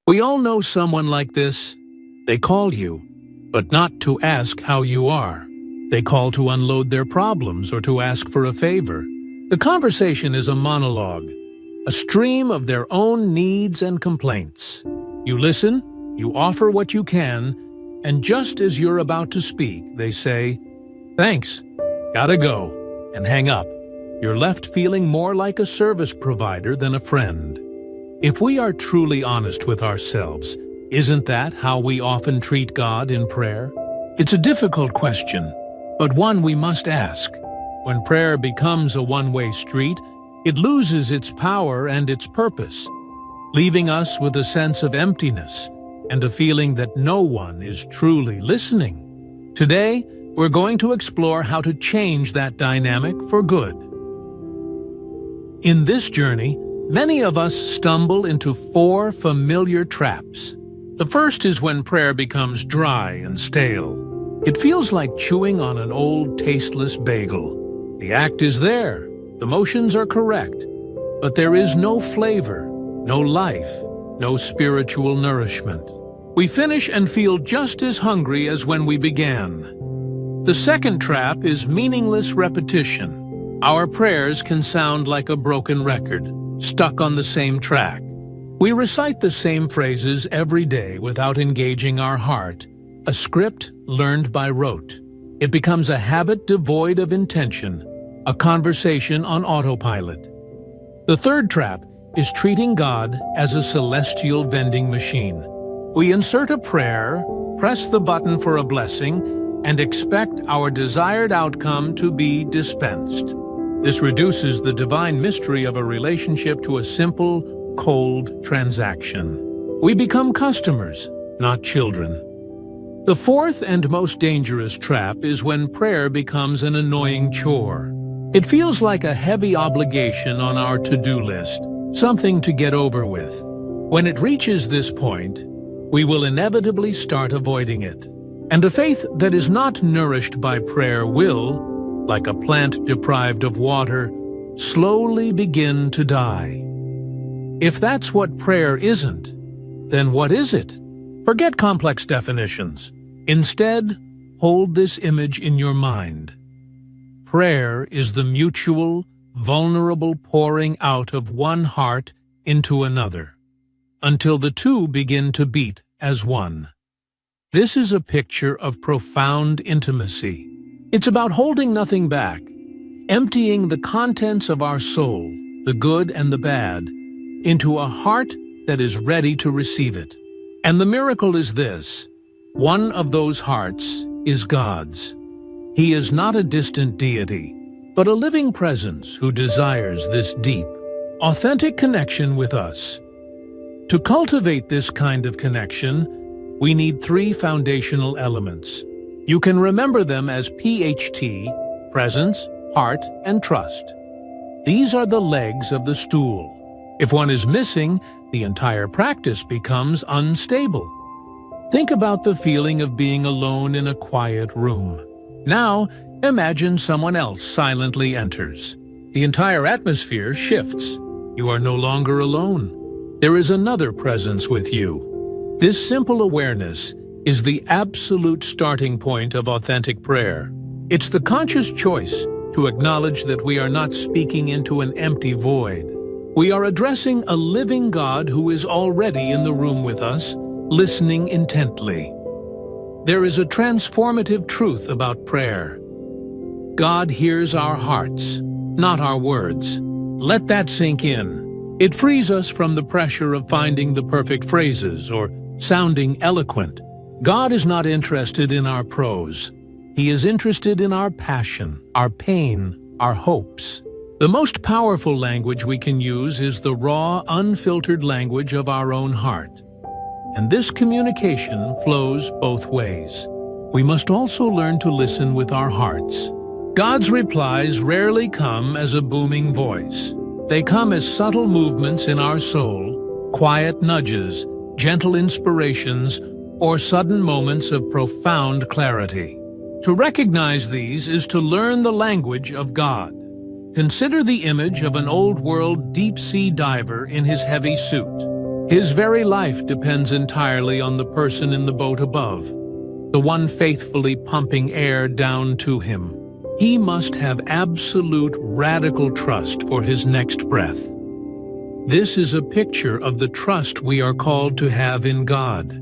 We all know someone like this. They call you, but not to ask how you are. They call to unload their problems or to ask for a favor. The conversation is a monologue, a stream of their own needs and complaints. You listen, you offer what you can, and just as you're about to speak, they say, "Thanks, gotta go," and hang up. You're left feeling more like a service provider than a friend. If we are truly honest with ourselves, isn't that how we often treat God in prayer? It's a difficult question, but one we must ask. When prayer becomes a one-way street, it loses its power and its purpose, leaving us with a sense of emptiness and a feeling that no one is truly listening. Today, we're going to explore how to change that dynamic for good. In this journey, many of us stumble into 4 familiar traps. The first is when prayer becomes dry and stale. It feels like chewing on an old, tasteless bagel. The act is there, the motions are correct, but there is no flavor, no life, no spiritual nourishment. We finish and feel just as hungry as when we began. The second trap is meaningless repetition. Our prayers can sound like a broken record, stuck on the same track. We recite the same phrases every day without engaging our heart, a script learned by rote. It becomes a habit devoid of intention, a conversation on autopilot. The third trap is treating God as a celestial vending machine. We insert a prayer, press the button for a blessing, and expect our desired outcome to be dispensed. This reduces the divine mystery of a relationship to a simple, cold transaction. We become customers, not children. The fourth and most dangerous trap is when prayer becomes an annoying chore. It feels like a heavy obligation on our to-do list, something to get over with. When it reaches this point, we will inevitably start avoiding it. And a faith that is not nourished by prayer will, like a plant deprived of water, slowly begin to die. If that's what prayer isn't, then what is it? Forget complex definitions. Instead, hold this image in your mind. Prayer is the mutual, vulnerable pouring out of one heart into another, until the two begin to beat as one. This is a picture of profound intimacy. It's about holding nothing back, emptying the contents of our soul, the good and the bad, into a heart that is ready to receive it. And the miracle is this: one of those hearts is God's. He is not a distant deity, but a living presence who desires this deep, authentic connection with us. To cultivate this kind of connection, we need 3 foundational elements. You can remember them as PHT, presence, heart, and trust. These are the legs of the stool. If one is missing, the entire practice becomes unstable. Think about the feeling of being alone in a quiet room. Now, imagine someone else silently enters. The entire atmosphere shifts. You are no longer alone. There is another presence with you. This simple awareness is the absolute starting point of authentic prayer. It's the conscious choice to acknowledge that we are not speaking into an empty void. We are addressing a living God who is already in the room with us, listening intently. There is a transformative truth about prayer. God hears our hearts, not our words. Let that sink in. It frees us from the pressure of finding the perfect phrases or sounding eloquent. God is not interested in our prose. He is interested in our passion, our pain, our hopes. The most powerful language we can use is the raw, unfiltered language of our own heart. And this communication flows both ways. We must also learn to listen with our hearts. God's replies rarely come as a booming voice. They come as subtle movements in our soul, quiet nudges, gentle inspirations, or sudden moments of profound clarity. To recognize these is to learn the language of God. Consider the image of an old-world deep-sea diver in his heavy suit. His very life depends entirely on the person in the boat above, the one faithfully pumping air down to him. He must have absolute radical trust for his next breath. This is a picture of the trust we are called to have in God.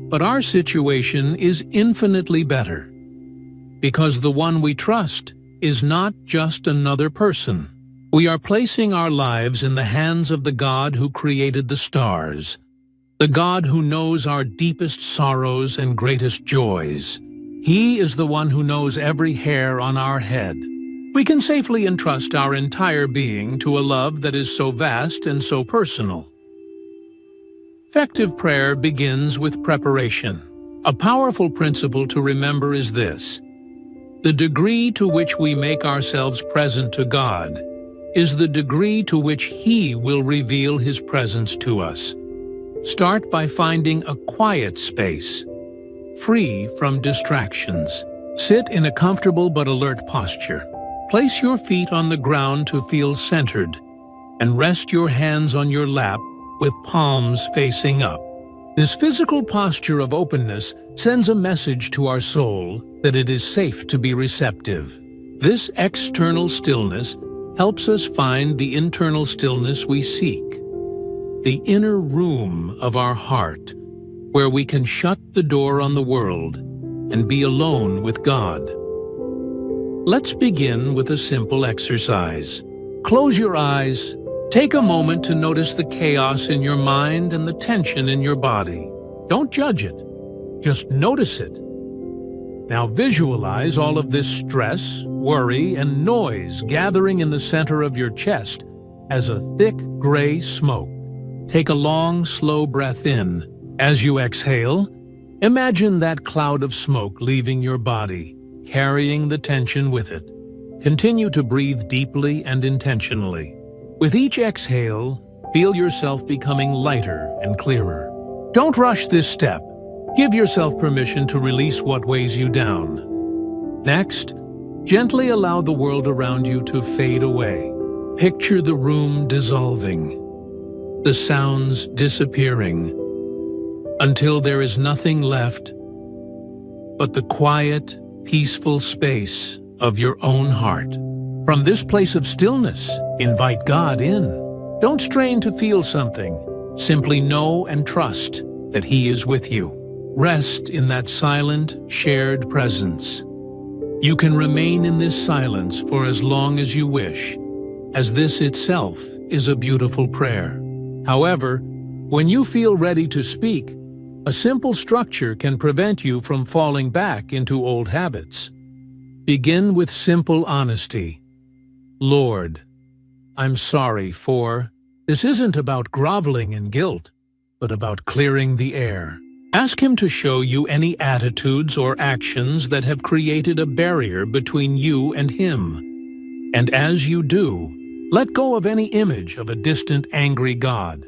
But our situation is infinitely better, because the one we trust is not just another person. We are placing our lives in the hands of the God who created the stars, the God who knows our deepest sorrows and greatest joys. He is the one who knows every hair on our head. We can safely entrust our entire being to a love that is so vast and so personal. Effective prayer begins with preparation. A powerful principle to remember is this: the degree to which we make ourselves present to God is the degree to which He will reveal His presence to us. Start by finding a quiet space, free from distractions. Sit in a comfortable but alert posture. Place your feet on the ground to feel centered, and rest your hands on your lap with palms facing up. This physical posture of openness sends a message to our soul that it is safe to be receptive. This external stillness helps us find the internal stillness we seek, the inner room of our heart, where we can shut the door on the world and be alone with God. Let's begin with a simple exercise. Close your eyes. Take a moment to notice the chaos in your mind and the tension in your body. Don't judge it. Just notice it. Now visualize all of this stress, worry, and noise gathering in the center of your chest as a thick gray smoke. Take a long, slow breath in. As you exhale, imagine that cloud of smoke leaving your body, carrying the tension with it. Continue to breathe deeply and intentionally. With each exhale, feel yourself becoming lighter and clearer. Don't rush this step. Give yourself permission to release what weighs you down. Next, gently allow the world around you to fade away. Picture the room dissolving, the sounds disappearing, until there is nothing left but the quiet, peaceful space of your own heart. From this place of stillness, invite God in. Don't strain to feel something. Simply know and trust that He is with you. Rest in that silent, shared presence. You can remain in this silence for as long as you wish, as this itself is a beautiful prayer. However, when you feel ready to speak, a simple structure can prevent you from falling back into old habits. Begin with simple honesty. Lord, I'm sorry for... This isn't about groveling in guilt, but about clearing the air. Ask Him to show you any attitudes or actions that have created a barrier between you and Him. And as you do, let go of any image of a distant, angry God.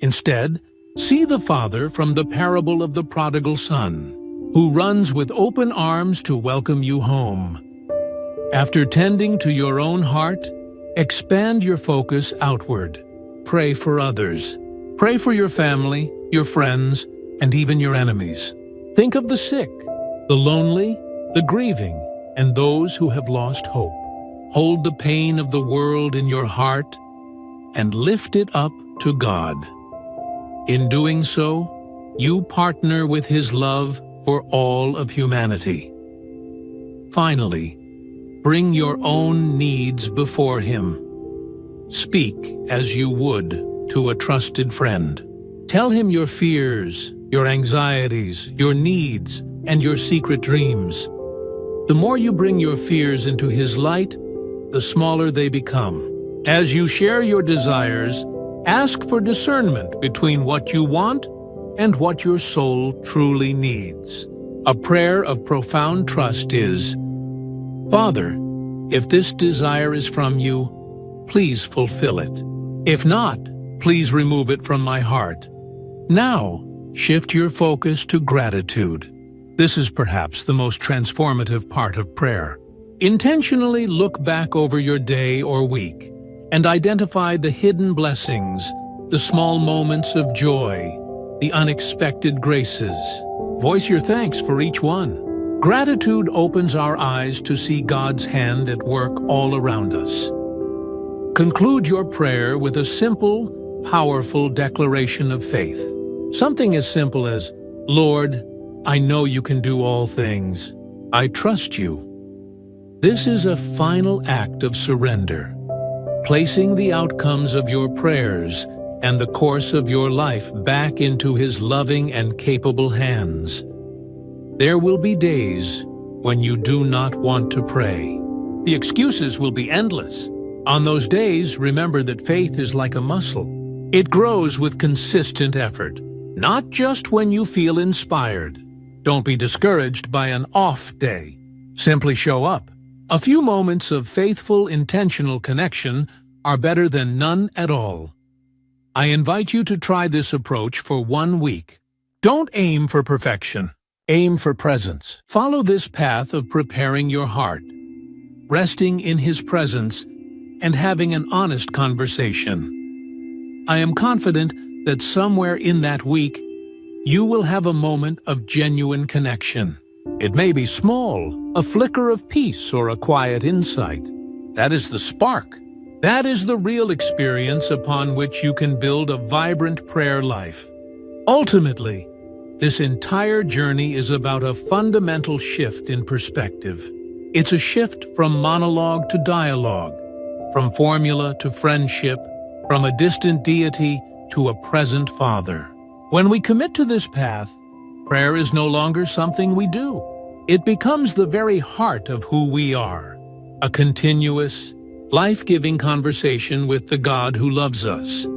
Instead, see the Father from the parable of the prodigal son, who runs with open arms to welcome you home. After tending to your own heart, expand your focus outward. Pray for others. Pray for your family, your friends, and even your enemies. Think of the sick, the lonely, the grieving, and those who have lost hope. Hold the pain of the world in your heart and lift it up to God. In doing so, you partner with His love for all of humanity. Finally, bring your own needs before Him. Speak as you would to a trusted friend. Tell Him your fears, your anxieties, your needs, and your secret dreams. The more you bring your fears into His light, the smaller they become. As you share your desires, ask for discernment between what you want and what your soul truly needs. A prayer of profound trust is, Father, if this desire is from you, please fulfill it. If not, please remove it from my heart. Now, shift your focus to gratitude. This is perhaps the most transformative part of prayer. Intentionally look back over your day or week and identify the hidden blessings, the small moments of joy, the unexpected graces. Voice your thanks for each one. Gratitude opens our eyes to see God's hand at work all around us. Conclude your prayer with a simple, powerful declaration of faith. Something as simple as, "Lord, I know you can do all things. I trust you." This is a final act of surrender, placing the outcomes of your prayers and the course of your life back into His loving and capable hands. There will be days when you do not want to pray. The excuses will be endless. On those days, remember that faith is like a muscle. It grows with consistent effort, not just when you feel inspired. Don't be discouraged by an off day. Simply show up. A few moments of faithful, intentional connection are better than none at all. I invite you to try this approach for 1 week. Don't aim for perfection. Aim for presence. Follow this path of preparing your heart, resting in His presence, and having an honest conversation. I am confident that somewhere in that week, you will have a moment of genuine connection. It may be small, a flicker of peace or a quiet insight. That is the spark. That is the real experience upon which you can build a vibrant prayer life. Ultimately, this entire journey is about a fundamental shift in perspective. It's a shift from monologue to dialogue, from formula to friendship, from a distant deity to a present Father. When we commit to this path, prayer is no longer something we do. It becomes the very heart of who we are, a continuous, life-giving conversation with the God who loves us.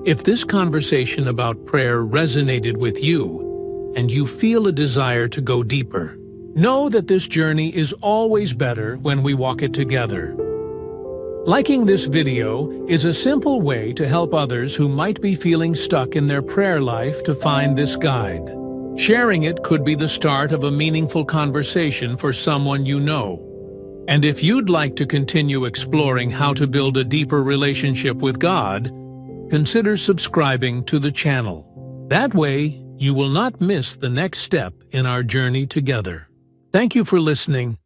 If this conversation about prayer resonated with you, and you feel a desire to go deeper, know that this journey is always better when we walk it together. Liking this video is a simple way to help others who might be feeling stuck in their prayer life to find this guide. Sharing it could be the start of a meaningful conversation for someone you know. And if you'd like to continue exploring how to build a deeper relationship with God, consider subscribing to the channel. That way, you will not miss the next step in our journey together. Thank you for listening,